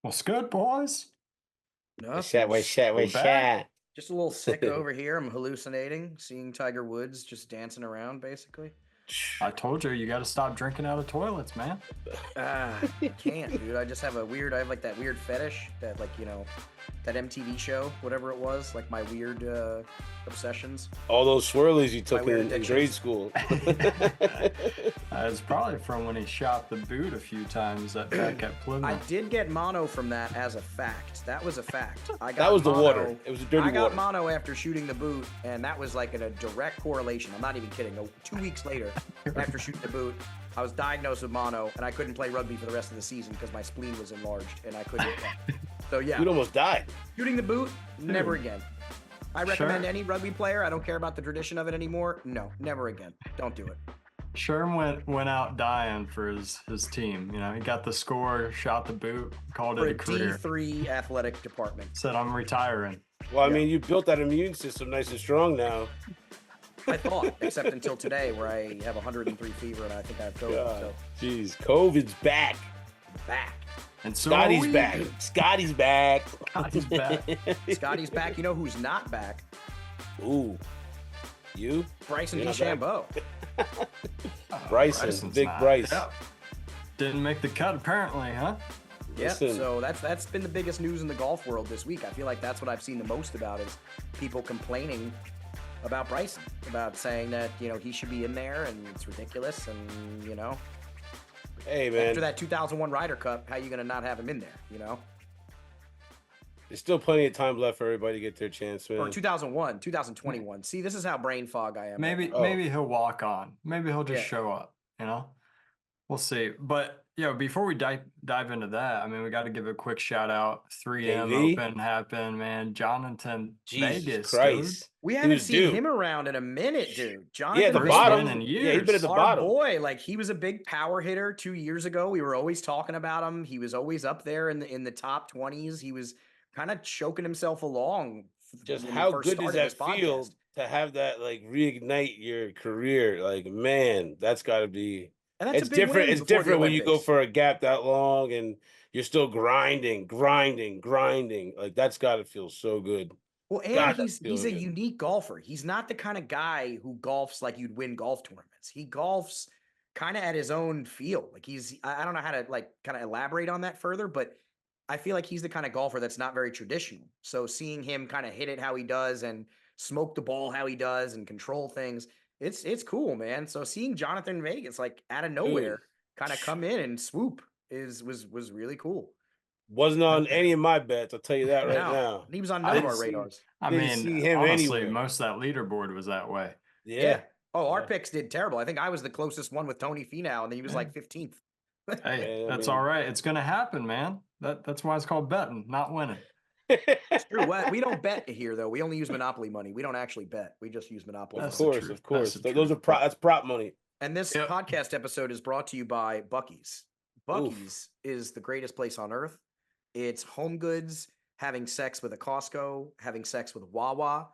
What's good, boys? What's Shat, Nothing. wait, shat, We're wait, back. shat. Just a little sick over here. I'm hallucinating, seeing Tiger Woods just dancing around, basically. I told you got to stop drinking out of toilets, man. I can't, dude. I have like that weird fetish that, like, that MTV show, whatever it was, like my weird obsessions. All those swirlies you took weird in grade addictions. school. It's probably from when he shot the boot a few times at back at I Plymouth. did get mono from that as a fact. That was a fact. I got That was the mono- water. It was the dirty I got water. mono after shooting the boot, and that was like in a direct correlation. I'm not even kidding. 2 weeks later, after shooting the boot, I was diagnosed with mono, and I couldn't play rugby for the rest of the season because my spleen was enlarged, and I couldn't. So yeah, You'd almost died. shooting the boot, never again. I recommend Sure. any rugby player. I don't care about the tradition of it anymore. No, never again. Don't do it. Sherm went out dying for his team. You know, he got the score, shot the boot, called For it a a career. D3 athletic department. Said I'm retiring. Well, I Yeah. mean, you built that immune system nice and strong now. I thought, except until today, where I have 103 fever and I think I have COVID. God. So Jeez, COVID's back. back. And so Scotty's are we. back. Scotty's back. Scotty's back. Scotty's back. You know who's not back? Ooh. You? Bryson You're not back? DeChambeau. Bryson, Bryson's Big not. Bryce. Yeah. Didn't make the cut apparently, huh? Yeah. Listen. So that's been the biggest news in the golf world this week. I feel like that's what I've seen the most about is people complaining about Bryson, about saying that he should be in there and it's ridiculous, and Hey, man. after that 2001 Ryder Cup, how you gonna not have him in there? There's still plenty of time left for everybody to get their chance, man. Or 2001, 2021. See, this is how brain fog I am. Maybe Oh. maybe he'll walk on. Maybe he'll just Yeah. show up, We'll see. But before we dive into that, I mean, we got to give a quick shout out. 3M JV? Open happened, man. Jonathan Jesus Vegas, Christ. We He haven't was seen due. him around in a minute, dude. Jonathan Yeah, at the First bottom. win in Yeah, he's been at the Our bottom. boy, like he was a big power hitter 2 years ago. We were always talking about him. He was always up there in the top 20s. He was kind of choking himself along. Just when we how first good does started that this feel podcast. to have that like reignite your career? Like, man, that's got to be. And that's It's a big different. win It's before the different when you go Olympics. for a gap that long and you're still grinding. Like that's got to feel so good. Well, and God, he's that's a feeling good. unique golfer. He's not the kind of guy who golfs like you'd win golf tournaments. He golfs kind of at his own feel. Like I don't know how to like kind of elaborate on that further, but I feel like he's the kind of golfer that's not very traditional. So seeing him kind of hit it how he does and smoke the ball how he does and control things, it's cool, man. So seeing Jonathan Vegas like out of nowhere kind of come in and swoop was really cool. Wasn't on any of my bets. I'll tell you that right No, now. and he was on I none of didn't our see- radars. I Didn't mean, see him honestly, anywhere. most of that leaderboard was that way. Yeah. Oh, our Yeah. picks did terrible. I think I was the closest one with Tony Finau, and then he was like 15th. Hey, Yeah, I that's mean- all right. It's gonna happen, man. That's why it's called betting, not winning. It's true. We don't bet here, though. We only use Monopoly money. We don't actually bet. We just use Monopoly. That's Of money. the course, truth. of course. That's the Those are truth. that's prop money. And this Yep. podcast episode is brought to you by Buc-ee's. Buc-ee's is the greatest place on earth. It's home goods, having sex with a Costco, having sex with a Wawa,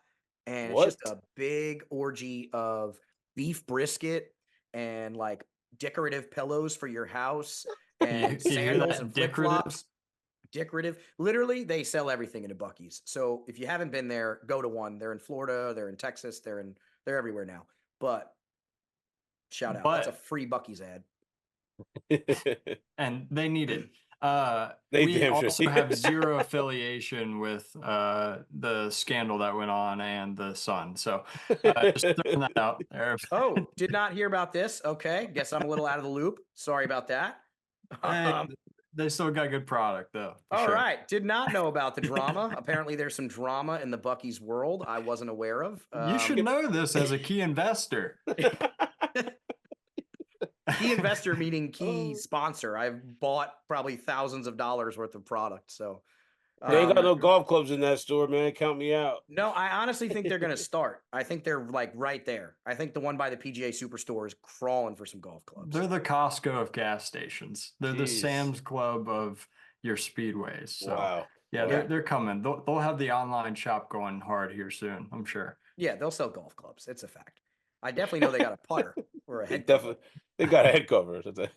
and it's just What? a big orgy of beef brisket and like decorative pillows for your house and You hear sandals that, and flip decorative? flops. Decorative. Literally, they sell everything in a Buc-ee's. So if you haven't been there, go to one. They're in Florida, they're in Texas, they're everywhere now. But shout out. That's a But- free Buc-ee's ad. And they need it. They We damn sure also need have it. zero affiliation with the scandal that went on and the Sun. So just throwing that out there. Oh, did not hear about this. Okay. Guess I'm a little out of the loop. Sorry about that. Hey, they still got good product though. for All sure. right. Did not know about the drama. Apparently, there's some drama in the Buc-ee's world I wasn't aware of. You should know this as a key investor. Key investor meaning key Oh. sponsor. I've bought probably thousands of dollars worth of product. So They ain't got um, no golf clubs in that store, man. Count me out. no, I honestly think they're going to start. I think they're like right there. I think the one by the PGA Superstore is crawling for some golf clubs. They're the Costco of gas stations. They're the Jeez. Sam's Club of your speedways. So Wow. yeah, Wow. they're coming. They'll have the online shop going hard here soon, I'm sure. Yeah, they'll sell golf clubs. It's a fact. I definitely know they got a putter or a They head cover. definitely they got a head cover. That's it.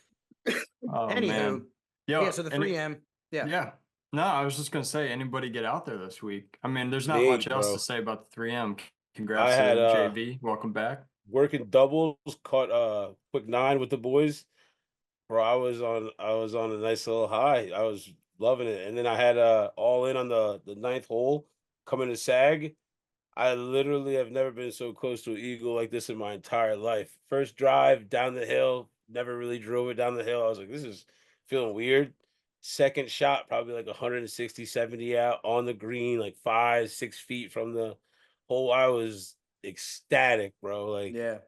Oh Anywho, man. Yo, yeah, so the and 3M. Yeah. Yeah. No, I was just gonna say, anybody get out there this week? I mean, there's not Me, much else to bro. say about the 3M. I Congrats had to JV. Welcome back. working doubles, caught quick nine with the boys. Bro, I was on a nice little high. I was loving it. And then I had all in on the ninth hole coming to sag. I literally have never been so close to an eagle like this in my entire life. First drive down the hill, never really drove it down the hill. I was like, this is feeling weird. Second shot, probably like 160, 70 out on the green, like 5, 6 feet from the hole. I was ecstatic, bro. Like Yeah,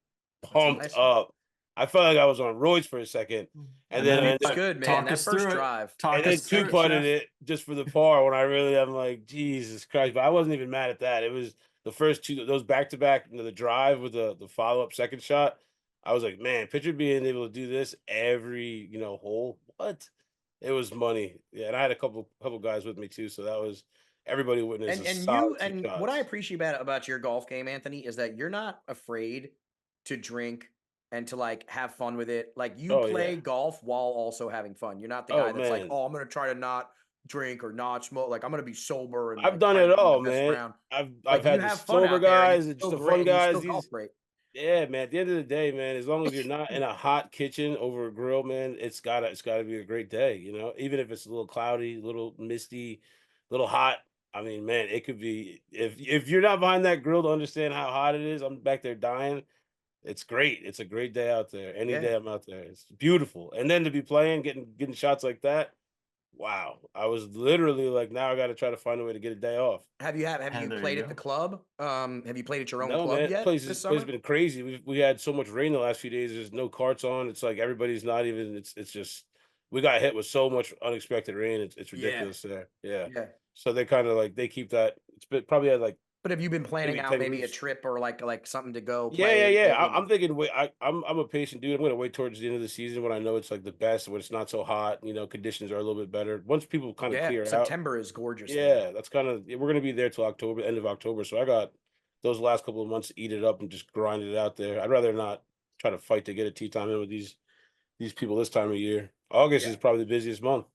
that's a pumped nice one. up. I felt like I was on roids for a second. And And then then Feels good, man. talk That us first through it. drive. and Talk then us two through it, putted Chef. it just for the par when I really am like, Jesus Christ. But I wasn't even mad at that. It was the first two, those back to back, the drive with the follow up second shot. I was like, man, picture being able to do this every, hole. What? It was money. Yeah. And I had a couple guys with me too. So that was everybody witnessed a And you solid two and what I shots. appreciate about your golf game, Anthony, is that you're not afraid to drink and to like have fun with it. Like you Oh yeah. play golf while also having fun. You're not the Oh guy that's like, man. oh, I'm gonna try to not drink or not smoke. Like I'm gonna be sober and I've like done try to it do my all, best man. round. I've Like you had the have fun sober out there and you guys and just feel the fun great and you guys. still golf These great. Yeah, man. At the end of the day, man, as long as you're not in a hot kitchen over a grill, man, it's gotta be a great day, Even if it's a little cloudy, a little misty, a little hot. I mean, man, it could be if you're not behind that grill to understand how hot it is, I'm back there dying. It's great. It's a great day out there. Any Yeah. day I'm out there. It's beautiful. And then to be playing, getting shots like that, wow. I was literally like, now I gotta try to find a way to get a day off. Have And you there you played at the go. club? Have you played at your own No, club man, yet this place has summer? been crazy. We had so much rain the last few days. There's no carts on. It's like everybody's not even. It's just we got hit with so much unexpected rain. It's Yeah. ridiculous there. Yeah. Yeah. So they kind of like they keep that. It's been probably had like But have you been planning maybe out 10 maybe a roofs. trip or like something to go Yeah, yeah, play? yeah. I'm And thinking. Wait, I'm a patient dude. I'm gonna wait towards the end of the season when I know it's like the best, when it's not so hot. Conditions are a little bit better. Once people kind of yeah, clear out. September is gorgeous there. Yeah, that's kind of we're gonna be there till October, end of October. So I got those last couple of months to eat it up and just grind it out there. I'd rather not try to fight to get a tee time in with these people this time of year. August Yeah. is probably the busiest month.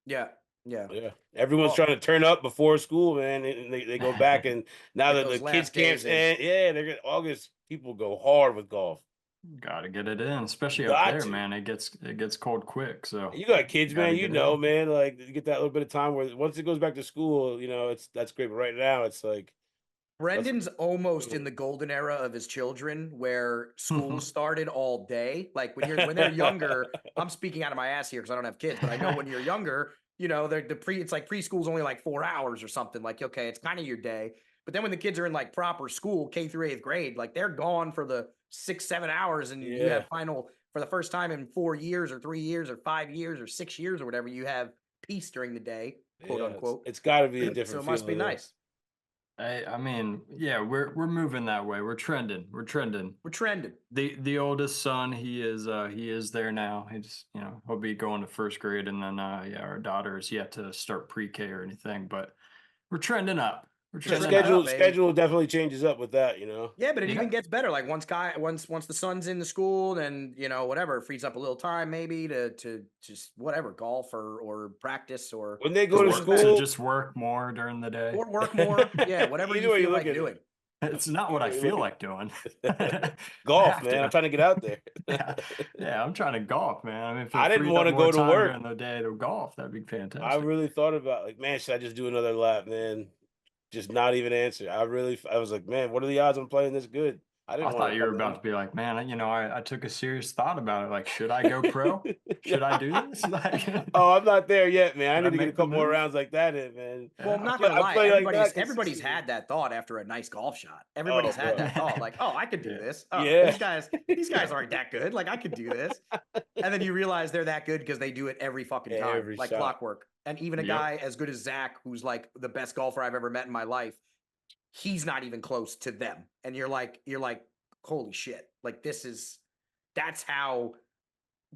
Yeah. Yeah. Yeah. Everyone's Well, trying to turn up before school, man. And they go back and now like that the those kids last camps days is and yeah, they're gonna August, people go hard with golf. Got to get it in, especially up Got there, to. man. It gets cold quick, so You got kids, got to man. get it in. Man. Like you get that little bit of time where once it goes back to school, that's great. But right now, it's like that's Brendan's almost in the golden era of his children where school started all day. Like when they're younger, I'm speaking out of my ass here because I don't have kids, but I know when you're younger, they're it's like preschool's only like 4 hours or something. Like, okay, it's kind of your day. But then when the kids are in like proper school, K through eighth grade, like they're gone for the 6, 7 hours, and you yeah. have final for the first time in 4 years or 3 years or 5 years or 6 years or whatever, you have peace during the day, quote Yeah, it's unquote. it's gotta be a So different it must be feeling there. nice. I mean, yeah, we're moving that way. We're trending. We're trending. We're trending. The oldest son, he is there now. He's he'll be going to first grade, and then yeah, our daughter is yet to start pre-K or anything, but we're trending up. We're We're Yeah, trending trending up. up, schedule baby. schedule definitely changes up with that. Yeah, but it even Yeah. gets better. Like once the son's in the school, then whatever, it frees up a little time maybe to just whatever, golf or practice or When they To go to work to school, just work more during the day. work more. Yeah, whatever either you way you feel look like at doing. it, It's not either what I way you look feel at like doing. it. I Golf, have man. I'm to. trying to get out there. Yeah. Yeah, I'm trying to golf, man. I mean, if I it didn't freed want up to more go to time work. during the day to golf, that'd be I fantastic. really thought about like, man, should I just do another lap, man? Just not even answer. I was like, man, what are the odds I'm playing this good? I I didn't want thought to you were come about in. to be like, man, I took a serious thought about it. Like, should I go pro? Should I do this? Like, should Oh, I'm not there yet, man. I I need to get a make the couple more move? rounds like that in, man. Well, I'm Yeah. not gonna I lie, play like that everybody's consistently. had that thought after a nice golf shot. Oh, Everybody's had bro. that thought, like, oh, I could do Yeah. this. Oh, Yeah. these guys aren't that good. Like I could do this. And then you realize they're that good because they do it every fucking time, Every like shot. clockwork. And even a Yep. guy as good as Zach, who's like the best golfer I've ever met in my life, he's not even close to them. And you're like, holy shit! Like that's how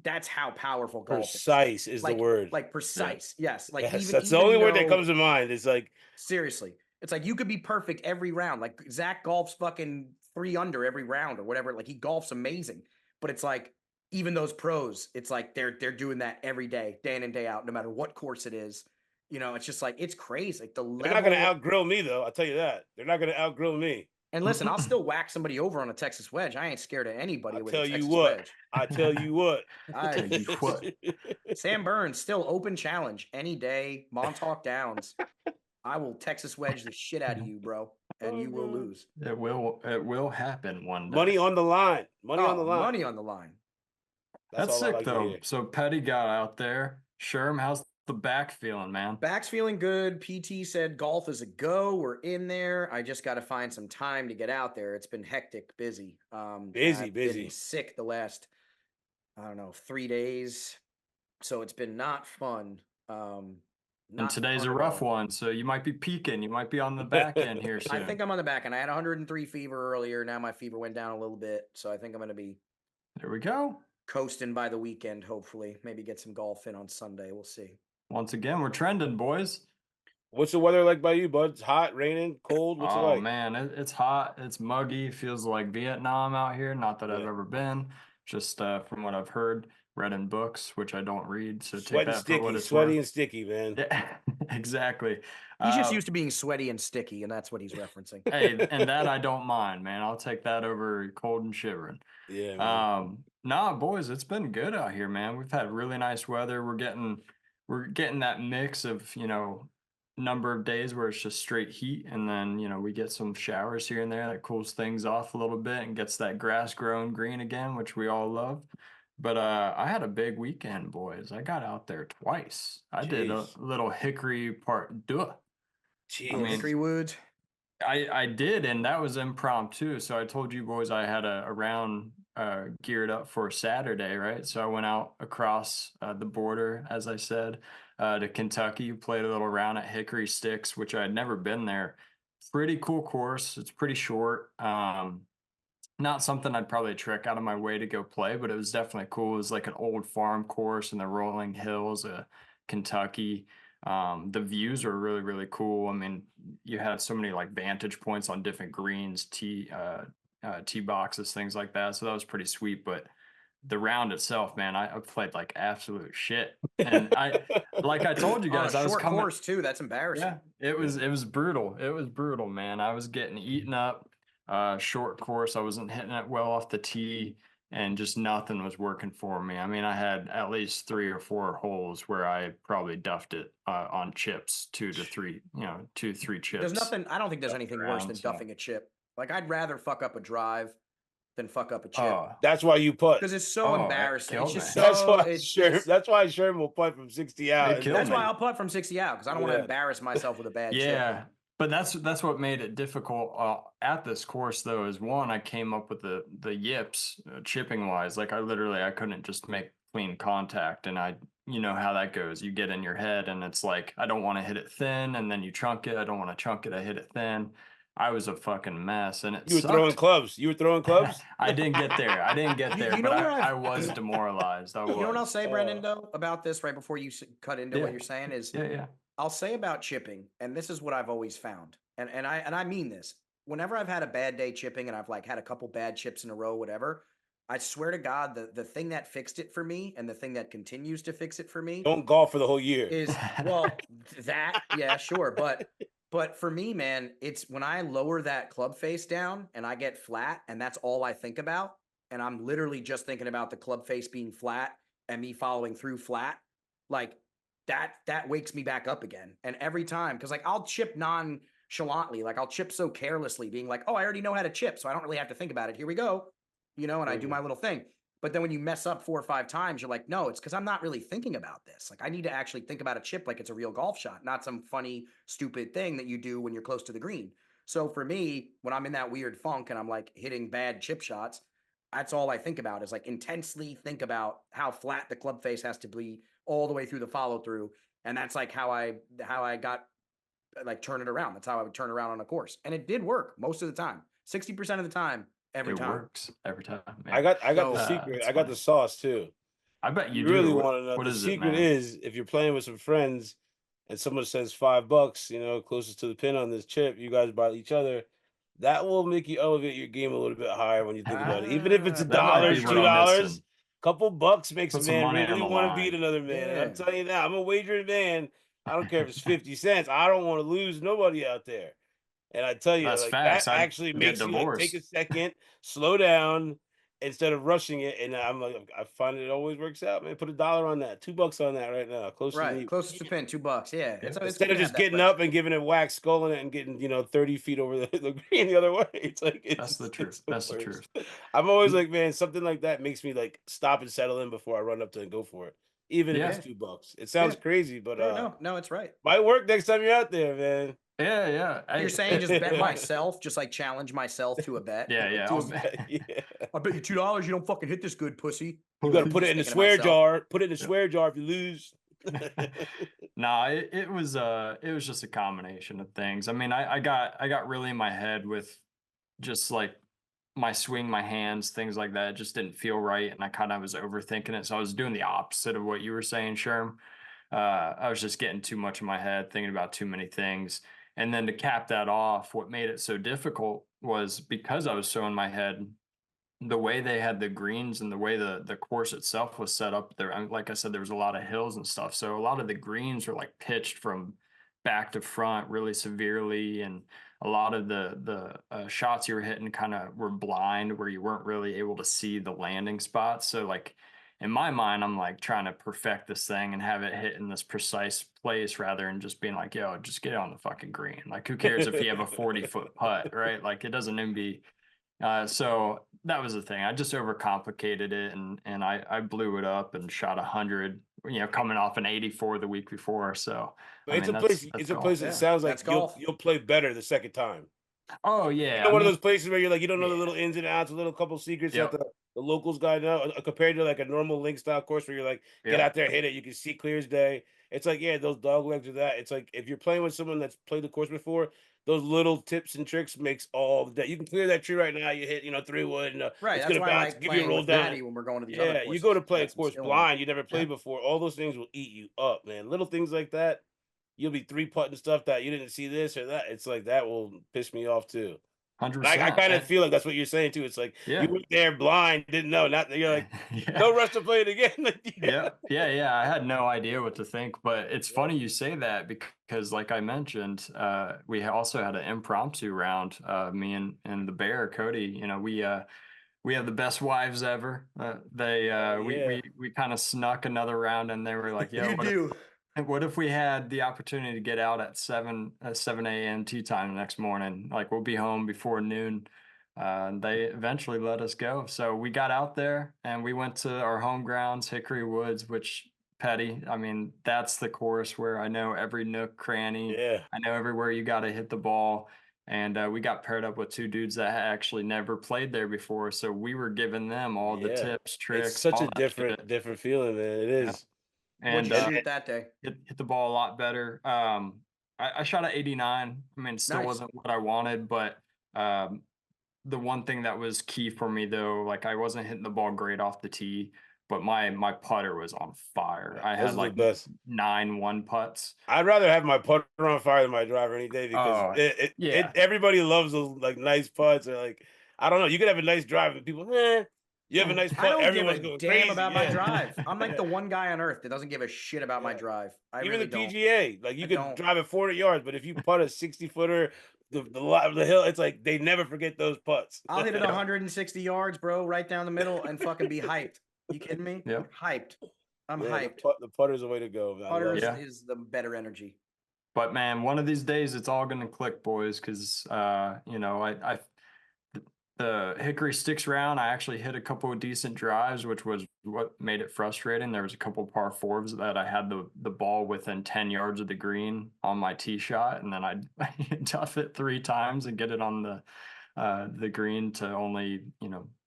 that's how powerful golf is. Precise is the word. Like Yeah. precise. Yes. Like Yes, even that's the even only word that though comes to mind. It's like, seriously, it's like you could be perfect every round. Like Zach golfs fucking 3 under every round or whatever. Like he golfs amazing, but it's like even those pros, it's like they're doing that every day in and day out, no matter what course it is. You know, it's just like it's crazy. Like the They're not gonna level. outgrill me though. I'll tell you that. They're not gonna outgrill me. And listen, I'll still whack somebody over on a Texas wedge. I ain't scared of anybody I with a tell you Texas what. wedge. I tell you what. I Tell you what. Sam Burns still open challenge any day. Montauk Downs. I will Texas wedge the shit out of you, bro, and Oh you will god. lose. It will happen one day. Money on the line. Money on the Oh, line. money on the line. That's That's all I sick like to though. hear. So Petty got out there. Sherm, how's the back feeling, man? Back's feeling good. PT said golf is a go. We're in there. I just got to find some time to get out there. It's been hectic, busy. Busy, I've been busy. sick the last, I don't know, 3 days. So it's been not fun. And Not today's fun a at rough all. one, so you might be peaking. You might be on the back end here I soon. think I'm on the back end. I had 103 fever earlier. Now my fever went down a little bit. So I think I'm going to be There we go. coasting by the weekend, hopefully. Maybe get some golf in on Sunday. We'll see. Once again, we're trending, boys. What's the weather like by you, bud? It's hot, raining, cold. What's it Oh like? man, it's hot. It's muggy. Feels like Vietnam out here. Not that I've Yeah. ever been. Just from what I've heard, read in books, which I don't read. So take Sweating that for what sticky, it's sweaty worth. and sticky, man. Yeah, exactly. He's just used to being sweaty and sticky, and that's what he's referencing. Hey, and that I don't mind, man. I'll take that over cold and shivering. Yeah, man. Nah, boys, it's been good out here, man. We've had really nice weather. We're getting that mix of, number of days where it's just straight heat, and then, we get some showers here and there that cools things off a little bit and gets that grass growing green again, which we all love. But I had a big weekend, boys. I got out there twice. I did a Jeez. little Hickory Park. Duh. I Little mean, Jeez. Hickory Woods. I did, and that was impromptu. So I told you boys I had a round geared up for Saturday, right? So I went out across the border, as I said, to Kentucky. Played a little round at Hickory Sticks, which I had never been there. Pretty cool course. It's pretty short. Not something I'd probably trek out of my way to go play, but it was definitely cool. It was like an old farm course in the rolling hills of Kentucky. The views were really, really cool. I mean, you had so many like vantage points on different greens, tee boxes, things like that. So that was pretty sweet. But the round itself, man, I played like absolute shit. And like I told you On a guys, I was short coming. course, too. That's embarrassing. Yeah, it was brutal. It was brutal, man. I was getting eaten up. Short course, I wasn't hitting it well off the tee, and just nothing was working for me. I mean, I had at least 3 or 4 holes where I probably duffed it on chips, 2 to 3, 2, 3 There's chips nothing, I don't think there's anything worse around. than So, duffing a chip. Like, I'd rather fuck up a drive than fuck up a chip oh, That's why you putt. because it's so it embarrassing. It's killed me. just That's so, why it's Sherm. just, That's why Sherm will putt from 60 out. It and killed that's then- why me. I'll putt from 60 out because I don't want to Yeah. embarrass myself with a bad chip. Yeah, but that's what made it difficult at this course though. Is one, I came up with the yips chipping wise. Like I couldn't just make clean contact, and you know how that goes. You get in your head, and it's like I don't want to hit it thin, and then you chunk it. I don't want to chunk it. I hit it thin. I was a fucking mess, and it You were throwing sucked. clubs. You were throwing clubs. I didn't get there. I didn't get there, You but know where I I've, was demoralized. I you know what I'll was. say, Brendan, though, about this right before you cut into Yeah. what you're saying is Yeah. I'll say about chipping, and this is what I've always found, and I mean this. Whenever I've had a bad day chipping, and I've like had a couple bad chips in a row, whatever, I swear to God, the thing that fixed it for me, and the thing that continues to fix it for me, Don't golf for the whole year. is that yeah, sure, but for me, man, it's when I lower that club face down and I get flat, and that's all I think about, and I'm literally just thinking about the club face being flat and me following through flat, like that wakes me back up again. And every time, because like I'll chip nonchalantly, like I'll chip so carelessly, being like, oh, I already know how to chip, so I don't really have to think about it. Here we go, and I do my little thing. But then when you mess up 4 or 5 times, you're like, no, it's because I'm not really thinking about this. Like I need to actually think about a chip like it's a real golf shot, not some funny, stupid thing that you do when you're close to the green. So for me, when I'm in that weird funk and I'm like hitting bad chip shots, that's all I think about is like intensely think about how flat the club face has to be all the way through the follow through. And that's like how I got like turn it around. That's how I would turn around on a course. And it did work most of the time. 60% of the time, every It time. works every time. I got So, the secret. it's I got funny. the sauce too. I bet you You really do. want to know. What The is it, secret man? is if you're playing with some friends and someone says $5, closest to the pin on this chip, you guys buy each other. That will make you elevate your game a little bit higher when you think about it. Even if it's That That might $1, be what pressure. I'm $2, missing. couple bucks makes a Put some man money on really the want to beat line. another man. And I'm Yeah. telling you that I'm a wagering man. I don't care if it's 50 cents. I don't want to lose nobody out there. And I tell you, That's like, that facts. I'd actually get makes you, like, take a divorced. second, slow down instead of rushing it, and I'm like, I find it always works out, man. Put $1 on that, $2 on that right now, close to Right. me. Closest to pin, $2. Yeah. Yep. It's Instead good of to have just that getting pressure. up and giving it whack, sculling it, and getting, 30 feet over the green the other way. It's like, That's the it's truth. the That's the truth. worst. I'm always like, man, something like that makes me, like, stop and settle in before I run up to and go for it, even if it's Yeah. Yeah. $2. It Yeah. sounds crazy, but, Yeah. No, it's right. might work next time you're out there, man. Yeah, yeah. You're saying just bet myself, just like challenge myself to a bet. Yeah, yeah. To a bet, yeah. I bet you $2 you don't fucking hit this good, pussy. You gotta put it Just in the thinking to swear myself. jar. Put it in the Yep. swear jar if you lose. Nah, it was just a combination of things. I mean, I got really in my head with just like my swing, my hands, things like that. It just didn't feel right, and I kind of was overthinking it. So I was doing the opposite of what you were saying, Sherm. I was just getting too much in my head, thinking about too many things. And then to cap that off, what made it so difficult was because I was so in my head, the way they had the greens and the way the course itself was set up there. I mean, like I said, there was a lot of hills and stuff. So a lot of the greens were like pitched from back to front really severely. And a lot of the shots you were hitting kind of were blind where you weren't really able to see the landing spots. So like in my mind, I'm like trying to perfect this thing and have it hit in this precise place rather than just being like, yo, just get it on the fucking green. Like, who cares if you have a 40-foot putt, right? Like, it doesn't even be. So that was the thing. I just overcomplicated it and I blew it up and shot 100, coming off an 84 the week before. So, But I it's mean, a place. that's It's a golf. place that Yeah. sounds like That's you'll golf. you'll play better the second time. Oh You yeah. know, I one of mean, those places where you're like, you don't know the yeah. little ins and outs, a little couple secrets that Yep. the locals guy know, compared to like a normal link style course where you're like, get Yep. out there, hit it, you can see clear as day. It's like, yeah, those dog legs are that. It's like if you're playing with someone that's played the course before, those little tips and tricks makes all the day. You can clear that tree right now. You hit, 3 wood, and Right. it's That's gonna why I bounce, like give you a playing roll with down. Maddie when we're going to these other Yeah, you go courses. to You play a got some course skill in it. blind, you never Yeah. played before. All those things will eat you up, man. Little things like that, you'll be three putting stuff that you didn't see this or that. It's like that will piss me off too. And I 100%. kind of And feel like that's what you're saying too. It's like you yeah. went there blind, didn't know. Not you're like, Yeah. no rush to play it again. Like, yeah, Yeah, yeah, yeah. I had no idea what to think, but it's yeah, funny you say that because, like I mentioned, we also had an impromptu round. Me and the bear, Cody. We have the best wives ever. They we yeah, we we kind of snuck another round, and they were like, "Yo, You do. what if we had the opportunity to get out at 7 a.m. tea time the next morning? Like, we'll be home before noon." And they eventually let us go. So we got out there and we went to our home grounds, Hickory Woods, which Petty, I mean, that's the course where I know every nook, cranny. yeah, I know everywhere you got to hit the ball. And we got paired up with two dudes that had actually never played there before. So we were giving them all the yeah. tips, It's tricks, such all a that shit. different feeling, man. It Yeah. is. What'd And you And shoot that day? hit the ball a lot better. I shot at 89. I mean, it still Nice. wasn't what I wanted, but um, the one thing that was key for me though, like I wasn't hitting the ball great off the tee, but my putter was on fire. I those had are the like best. 9 1 putts. I'd rather have my putter on fire than my driver any day because Oh yeah, everybody loves those like nice putts or like I don't know. You could have a nice drive and people, you have a nice I putt, don't give a everyone's going damn crazy. about my Yeah, drive. I'm like yeah, the one guy on earth that doesn't give a shit about my yeah. drive. I Even the really don't. PGA, like you I could don't. drive it 400 yards, but if you putt a 60-footer, the hill, it's like they never forget those putts. I'll hit it yep, 160 yards, bro, right down the middle and fucking be hyped. You kidding me? yep, Hyped. I'm Yeah, hyped. the putter's the way to go. I love Putters it. yeah. is the better energy. But man, one of these days it's all gonna click, boys, because I the hickory sticks round. I actually hit a couple of decent drives, which was what made it frustrating. There was a couple of par fours that I had the ball within 10 yards of the green on my tee shot, and then I'd tough it 3 times and get it on the green to only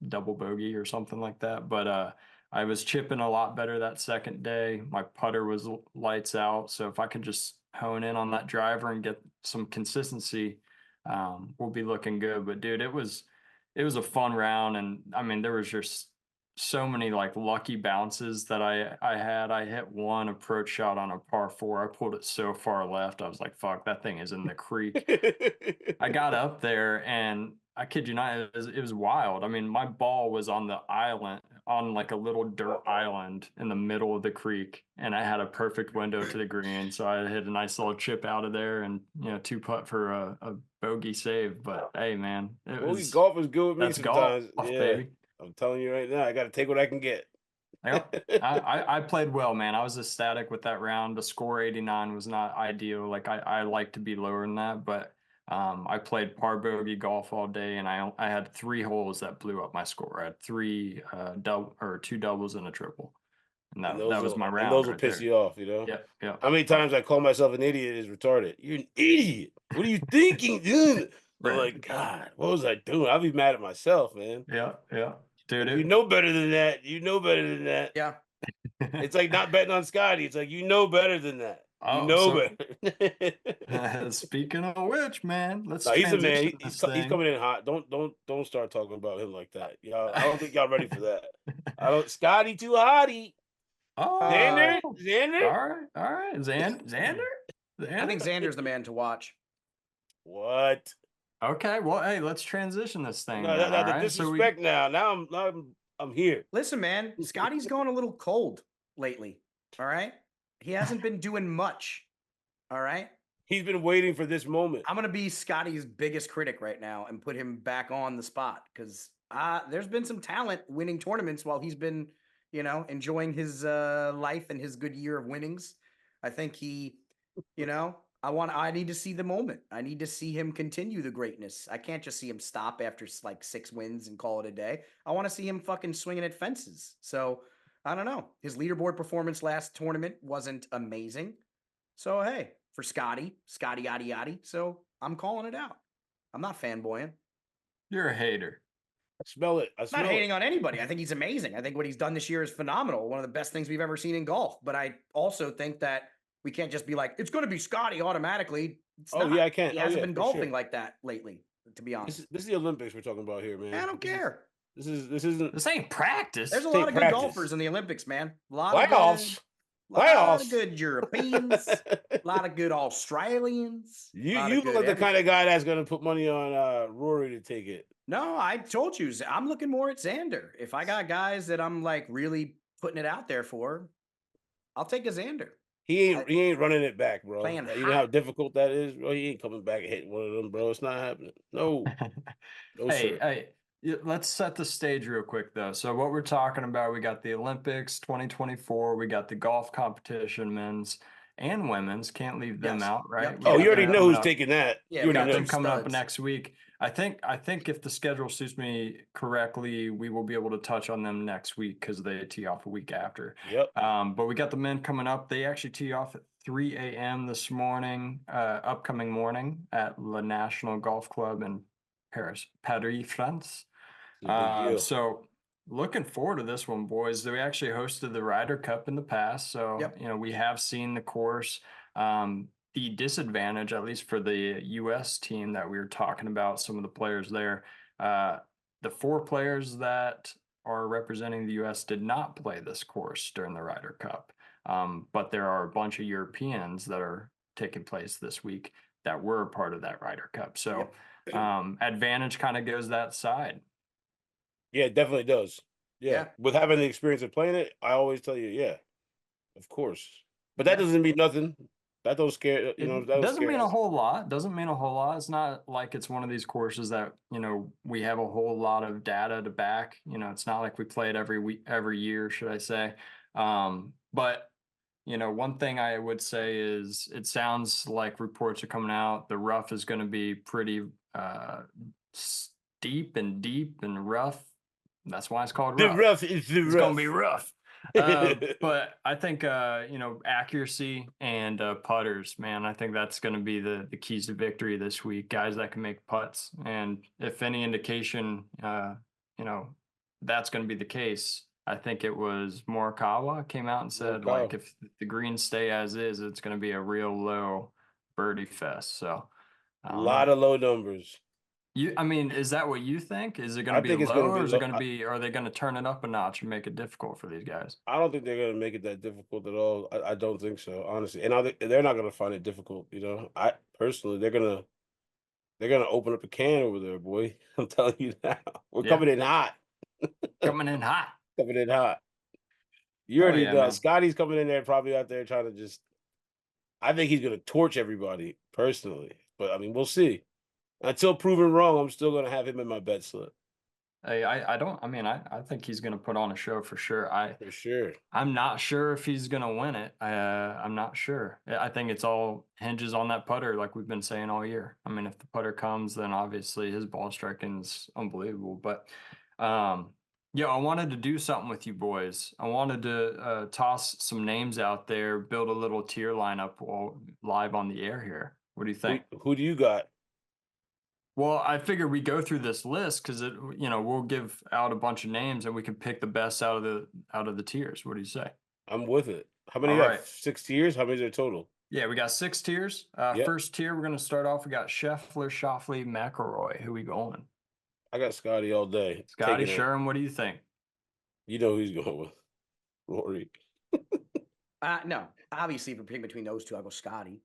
double bogey or something like that. But I was chipping a lot better that second day. My putter was lights out, so if I could just hone in on that driver and get some consistency, we'll be looking good. But dude, it was a fun round, and I mean there was just so many like lucky bounces that I had. I hit one approach shot on a par four. I pulled it so far left. I was like, fuck, that thing is in the creek. I got up there and I kid you not, it was wild. I mean, my ball was on the island on like a little dirt island in the middle of the creek, and I had a perfect window to the green, so I hit a nice little chip out of there, and two putt for a bogey save. But hey, man, Golf is good with me that's golf, sometimes. Yeah, baby. I'm telling you right now, I got to take what I can get. Yep. I played well, man. I was ecstatic with that round. The score 89 was not ideal. Like I like to be lower than that, but I played par bogey golf all day, and I had 3 holes that blew up my score. I had two doubles and a triple, and And that was my round those will right piss there. you off, you know. Yeah, yeah. How many times I call myself an idiot is retarded. You're an idiot. What are you thinking, dude? I'm Right. like, God, what was I doing? I'll be mad at myself, man. Yeah, yeah. Dude, Like, you know better than that. You know better than that. Yeah. It's like not betting on Scotty. It's like you know better than that. You Oh, know so better. speaking of which, man, let's No, he's a man. transition this He's thing. coming in hot. Don't start talking about him like that. Y'all, I don't think y'all ready for that. I don't. Scotty too hotty. Oh, Xander, all Xander. right. Xander? I think Xander? Xander's the man to watch. What? Okay, well, hey, let's transition this thing then. No, All the right. So we disrespect now. I'm here. Listen, man, Scotty's going a little cold lately. All right. He hasn't been doing much. All right. He's been waiting for this moment. I'm going to be Scotty's biggest critic right now and put him back on the spot because there's been some talent winning tournaments while he's been, enjoying his life and his good year of winnings. I think he, I need to see the moment. I need to see him continue the greatness. I can't just see him stop after like 6 wins and call it a day. I want to see him fucking swinging at fences. So I don't know. His leaderboard performance last tournament wasn't amazing. So hey, for Scotty yaddy yaddy. So I'm calling it out. I'm not fanboying. you're a hater. I smell it. I Not smell hating it. on anybody. I think he's amazing. I think what he's done this year is phenomenal. One of the best things we've ever seen in golf. But I also think that we can't just be like, it's going to be Scotty automatically. It's Oh not. yeah, I can't. He Oh hasn't yeah, been for golfing sure. like that lately, to be honest. This is the Olympics we're talking about here, I man. don't care. This isn't This ain't practice. There's a Take lot of good practice. golfers in the Olympics, man. A lot Playoffs. of Playoffs. good Europeans, a lot of good Australians, a lot You of look good like the kind everything. of guy that's gonna put money on Rory to take it. No, I told you, I'm looking more at Xander. If I got guys that I'm like really putting it out there for, I'll take a Xander. He ain't running it back, bro. Playing You know how hot. difficult that is, bro. He ain't coming back and hitting one of them, bro. It's not happening. No, no, Hey, sir. hey, let's set the stage real quick though. So what we're talking about, we got the Olympics 2024, we got the golf competition, men's and women's. Can't leave them Yes. out, right? Yep. We Oh, got you already them know coming who's up. taking that. Yeah, You we already got Got know. them two coming up studs. next week. I think if the schedule suits me correctly, we will be able to touch on them next week because they tee off a week after. Yep. But we got the men coming up. They actually tee off at 3 a.m. this morning, upcoming morning at Le National Golf Club in Paris, France. It's a big deal. So looking forward to this one, boys. We actually hosted the Ryder Cup in the past, so Yep. we have seen the course. The disadvantage, at least for the U.S. team that we were talking about, some of the players there, the 4 players that are representing the U.S. did not play this course during the Ryder Cup. But there are a bunch of Europeans that are taking place this week that were a part of that Ryder Cup. So advantage kind of goes that side. Yeah, it definitely does. Yeah. Yeah. With having the experience of playing it, I always tell you, yeah, of course. But that Yeah. doesn't mean nothing. That don't scare that It don't doesn't scare mean a us. whole lot. Doesn't mean a whole lot. It's not like it's one of these courses that, we have a whole lot of data to back. It's not like we play it every week, every year, should I say. But one thing I would say is it sounds like reports are coming out. The rough is going to be pretty steep and deep and rough. That's why it's called The rough. rough is the It's rough. gonna be rough. But I think accuracy and putters, man. I think that's going to be the keys to victory this week. Guys that can make putts, and if any indication, that's going to be the case. I think it was Morikawa came out and said, like, Morikawa. if the greens stay as is, it's going to be a real low birdie fest. So I A don't lot know. of low numbers. I mean, is that what you think? Is it going I to be think it's low, gonna or be is it low. going to be? Are they going to turn it up a notch and make it difficult for these guys? I don't think they're gonna make it that difficult at all. I don't think so, honestly. And they're not gonna find it difficult, I personally they're gonna open up a can over there, boy. I'm telling you now. We're Yeah, coming in hot. coming in hot. Coming in hot. You Hell already yeah, know man. Scotty's coming in there, probably out there trying to just. I think he's gonna torch everybody personally, but I mean, we'll see. Until proven wrong, I'm still gonna have him in my bet slip Hey, I don't. I mean, I think he's gonna put on a show for sure. for sure. I'm not sure if he's gonna win it. I'm not sure. I think it's all hinges on that putter, like we've been saying all year. I mean, if the putter comes, then obviously his ball striking is unbelievable. But yeah, I wanted to do something with you boys. I wanted to toss some names out there, build a little tier lineup while live on the air here. What do you think? Who do you got? Well, I figure we go through this list because we'll give out a bunch of names and we can pick the best out of the tiers. What do you say? I'm with it. How many All you got? right. 6 tiers? How many is there total? Yeah, we got 6 tiers. Yep. First tier, we're gonna start off. We got Scheffler, Shoffley, McElroy. Who we going? I got Scotty all day. Scotty Taking it. Sherm. What do you think? You know who he's going with. Rory. No, obviously, if we're picking between those two, I'll go Scotty.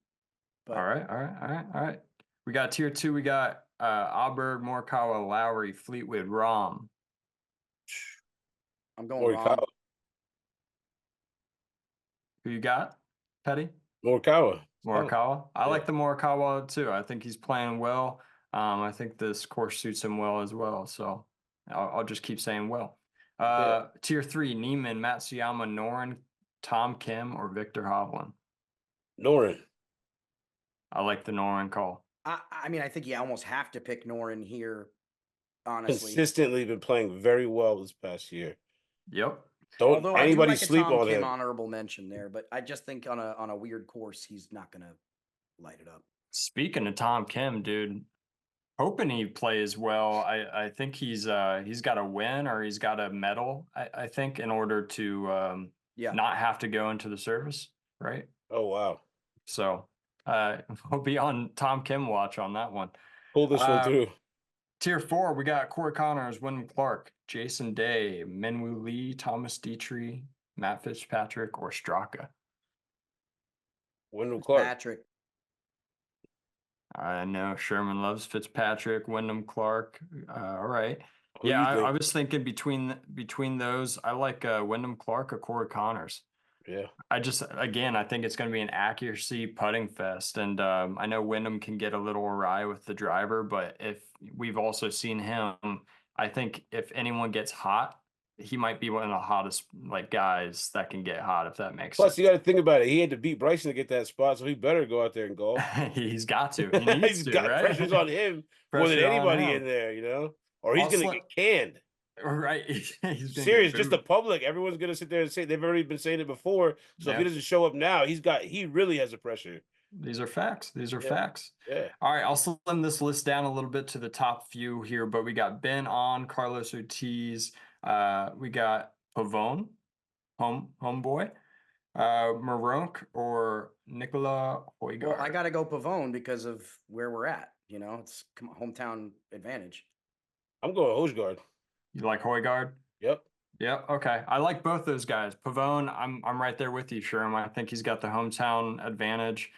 But All right, all right, all right, all right. We got tier 2. We got Auberg, Morikawa, Lowry, Fleetwood, Rom. I'm going Morikawa. wrong. Who you got, Petty? Morikawa. Morikawa. I Yeah. like the Morikawa too. I think he's playing well. I think this course suits him well as well. So I'll just keep saying well. Yeah. Tier 3, Neiman, Matsuyama, Noren, Tom Kim, or Victor Hovland. Noren. I like the Noren call. I mean, I think you almost have to pick Noren here, honestly. Consistently been playing very well this past year. Yep. Don't Although I do anybody like a sleep Tom on Kim him. honorable mention there, but I just think on a weird course, he's not gonna light it up. Speaking of Tom Kim, dude, hoping he plays well. I think he's got a win or he's got a medal. I think in order to Yeah. not have to go into the service, right? Oh wow. So we'll be on Tom Kim watch on that one. Pull this one through. Tier 4, we got Corey Connors, Wyndham Clark, Jason Day, Minwoo Lee, Thomas Dietrich, Matt Fitzpatrick, or Straka. Wyndham Clark. Patrick. I know Sherman loves Fitzpatrick, Wyndham Clark. All right. Who Yeah, you I think? was thinking between those, I like Wyndham Clark or Corey Connors. Yeah. I think it's going to be an accuracy putting fest. And I know Wyndham can get a little awry with the driver, but if we've also seen him, I think if anyone gets hot, he might be one of the hottest guys that can get hot, if that makes Plus, sense. you got to think about it. He had to beat Bryson to get that spot, so he better go out there and golf. He's got to. He needs He's to, got right? pressures on him more than Pressure on anybody him. in there, or he's going to get canned. Right. He's gonna Serious, get just the booed. public. Everyone's going to sit there and say they've already been saying it before. So if Yeah. he doesn't show up now, he really has a pressure. These are facts. These are Yeah. facts. Yeah. All right, I'll slim this list down a little bit to the top few here, but we got Ben on, Carlos Ortiz, we got Pavone, homeboy, Maronk or Nicola Hoygaard. Well, I got to go Pavone because of where we're at. It's hometown advantage. I'm going Hojgaard. You like Hoygaard? Yep. Yeah, okay. I like both those guys. Pavone, I'm right there with you, Sherm. I think he's got the hometown advantage.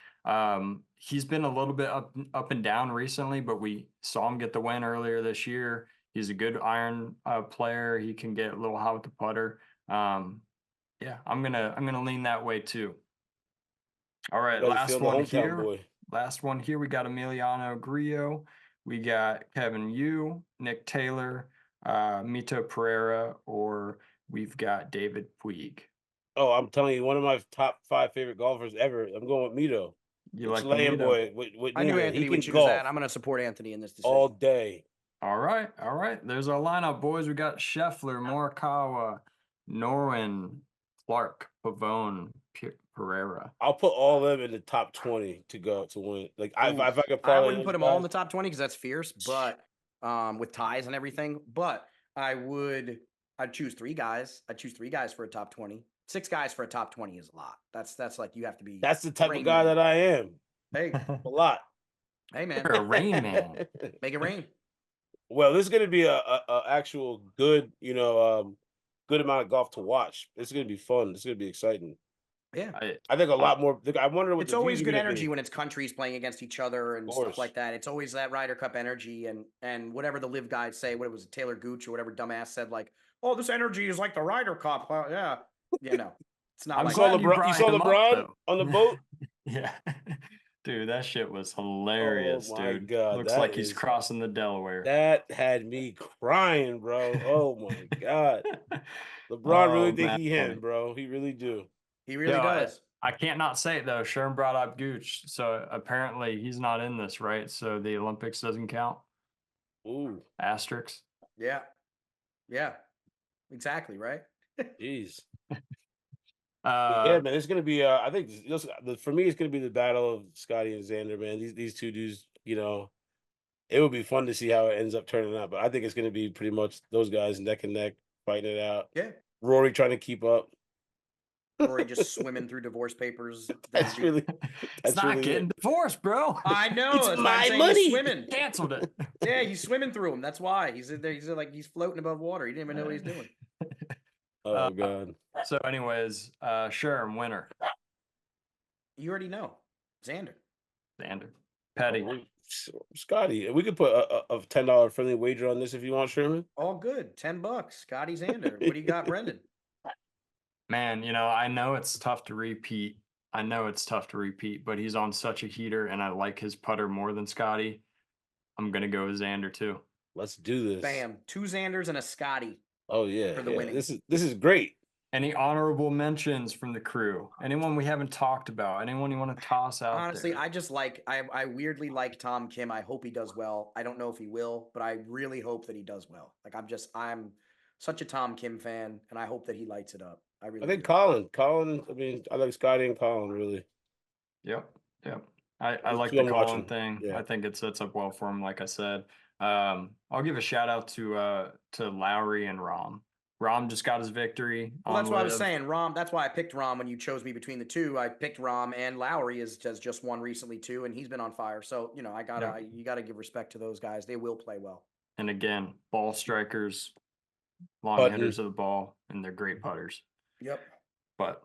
He's been a little bit up and down recently, but we saw him get the win earlier this year. He's a good iron player. He can get a little hot with the putter. Yeah, I'm gonna lean that way too. All right, last one here. Boy. Last one here. We got Emiliano Grillo. We got Kevin Yu, Nick Taylor, Mito Pereira, or we've got David Puig. Oh, I'm telling you, one of my top 5 favorite golfers ever. I'm going with Mito. You like the Chilean Mito? boy. With I knew Newman. Anthony He would can choose golf that. I'm going to support Anthony in this decision. all day. All right, all right. There's our lineup, boys. We got Scheffler, Morikawa, Norwin, Clark, Pavone, Pereira. I'll put all of them in the top 20 to go to win. Like if I could I parlay wouldn't those put them all in guys- the top 20 because that's fierce, but with ties and everything. But I'd choose 3 guys. I'd choose 3 guys for a top 20. 6 guys for a top 20 is a lot. That's like you have to be. That's the type of Rain guy Man. that I am. Hey, A lot. hey, man, You're a Rain Man. make it rain. Well, this is going to be a actual good, good amount of golf to watch. This is going to be fun. This is going to be exciting. Yeah, I think a lot more. I wonder what it's the always views are good gonna energy be. when it's countries playing against each other and stuff like that. It's always that Ryder Cup energy and whatever the live guys say. What it was, Taylor Gooch or whatever dumbass said, like, oh, this energy is like the Ryder Cup. Yeah, no, it's not I'm like glad that. you You brought saw him up, LeBron though. on the boat? Yeah. Dude, that shit was Oh hilarious, my dude. god, Looks like he's crossing the Delaware. that had me crying, bro. Oh my god. LeBron really Oh, think man, he funny. him, bro. He really do. He Yo, really does. I can't not say it though. Sherm brought up Gooch, so apparently he's not in this, right? So the Olympics doesn't count. Ooh, Yeah, Asterisks. yeah, exactly right. jeez. Yeah, Uh, man, it's gonna be. I think for me, it's gonna be the battle of Scotty and Xander, man. These two dudes, it would be fun to see how it ends up turning out. But I think it's gonna be pretty much those guys neck and neck fighting it out. Yeah, Rory trying to keep up. Rory just swimming through divorce papers. That's down deep. really, it's that's not really getting it. divorced, bro. I know. It's That's why I'm my saying he's money. swimming. Canceled it. Yeah, he's swimming through them. That's why he's in there. He's like he's floating above water. He didn't even know what he's doing. Oh god. So, anyways, Sherm winner, You already know, Xander. Xander, Petty. Scotty, we could put a $10 friendly wager on this if you want, Sherman. All good. $10. Scotty Xander. What do you got, Brendan? Man, I know it's tough to repeat. But he's on such a heater, and I like his putter more than Scotty. I'm gonna go with Xander too. Let's do this. Bam. 2 Xanders and a Scotty. Oh yeah, For the yeah. winning. This is great. Any honorable mentions from the crew? Anyone we haven't talked about? Anyone you want to toss out Honestly, there? I just like I weirdly like Tom Kim. I hope he does well. I don't know if he will, but I really hope that he does well. Like I'm such a Tom Kim fan, and I hope that he lights it up. I really I think do. Colin. I mean, I like Scotty and Colin really. Yep. I Those like two the I'm Colin watching. thing. Yeah. I think it sets up well for him, like I said. I'll give a shout out to Lowry and Rom. Rom just got his victory Well, on that's what I was Liv. saying. Rom. That's why I picked Rom when you chose me between the two. I picked Rom, and Lowry has just won recently too, and he's been on fire. So you gotta give respect to those guys. They will play well. And again, ball strikers, long Putting. hitters of the ball, and they're great putters. Yep. But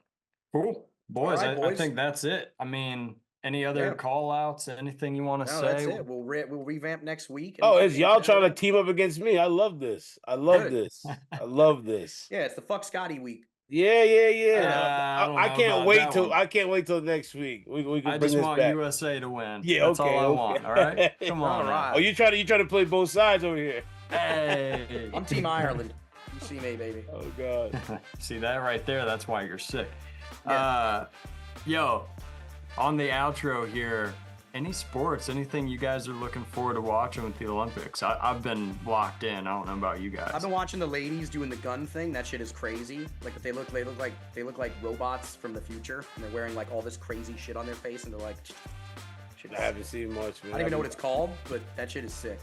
cool. Boys, right, I boys. think that's it. I mean, any other call outs, anything you want to No, say? that's it. We'll revamp next week. Oh, it's y'all trying to team up against me. I love this. I love this. I love this. Yeah, it's the fuck Scotty week. Yeah. don't I know can't about wait that till one. I can't wait till next week. We can I bring just this want back. USA to win. Yeah, That's okay, all I okay. want. All right, come on. All right. Oh, you trying to play both sides over here? Hey, I'm Team Ireland. You see me, baby. Oh god. see that right there? That's why you're sick. Yeah. Yo, on the outro here, any sports, anything you guys are looking forward to watching with the Olympics? I've been locked in. I don't know about you guys. I've been watching the ladies doing the gun thing. That shit is crazy. Like they look like robots from the future, and they're wearing like all this crazy shit on their face, and they're like. I haven't seen much, man. I don't even know what it's called, but that shit is sick.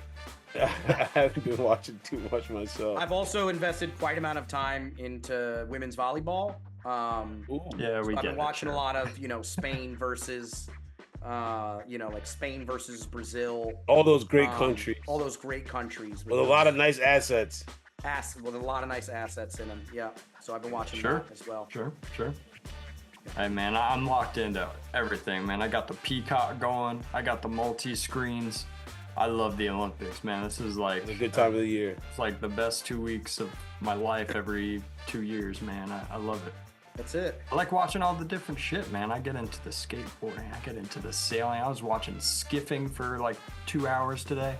I haven't been watching too much myself. I've also invested quite amount of time into women's volleyball. Ooh. Yeah, we I've get been it, watching sure. a lot of Spain versus like Spain versus Brazil. All those great countries. All those great countries with a lot of nice assets. with a lot of nice assets in them. Yeah. So I've been watching Sure. that as well. Sure. Hey man, I'm locked into everything, man. I got the Peacock going. I got the multi-screens. I love the Olympics, man. This is like It's a good time of the year. It's like the best 2 weeks of my life every 2 years, man. I love it. That's it. I like watching all the different shit, man. I get into the skateboarding. I get into the sailing. I was watching skiffing for like 2 hours today.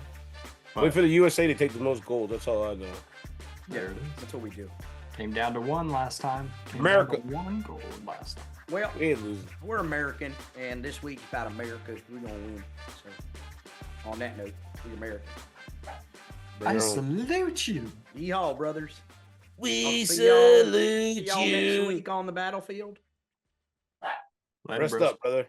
Wait for the USA to take the most gold. That's all I know. There it is. That's what we do. Came down to one last time. America. Down to one gold last time. Well, We ain't losing. we're American, and this week's about America. We're gonna win. So, on that note, we're American. I salute you. Yeehaw, brothers. We I'll see y'all salute next you. week on the battlefield. Later, Rest bros. up, brother.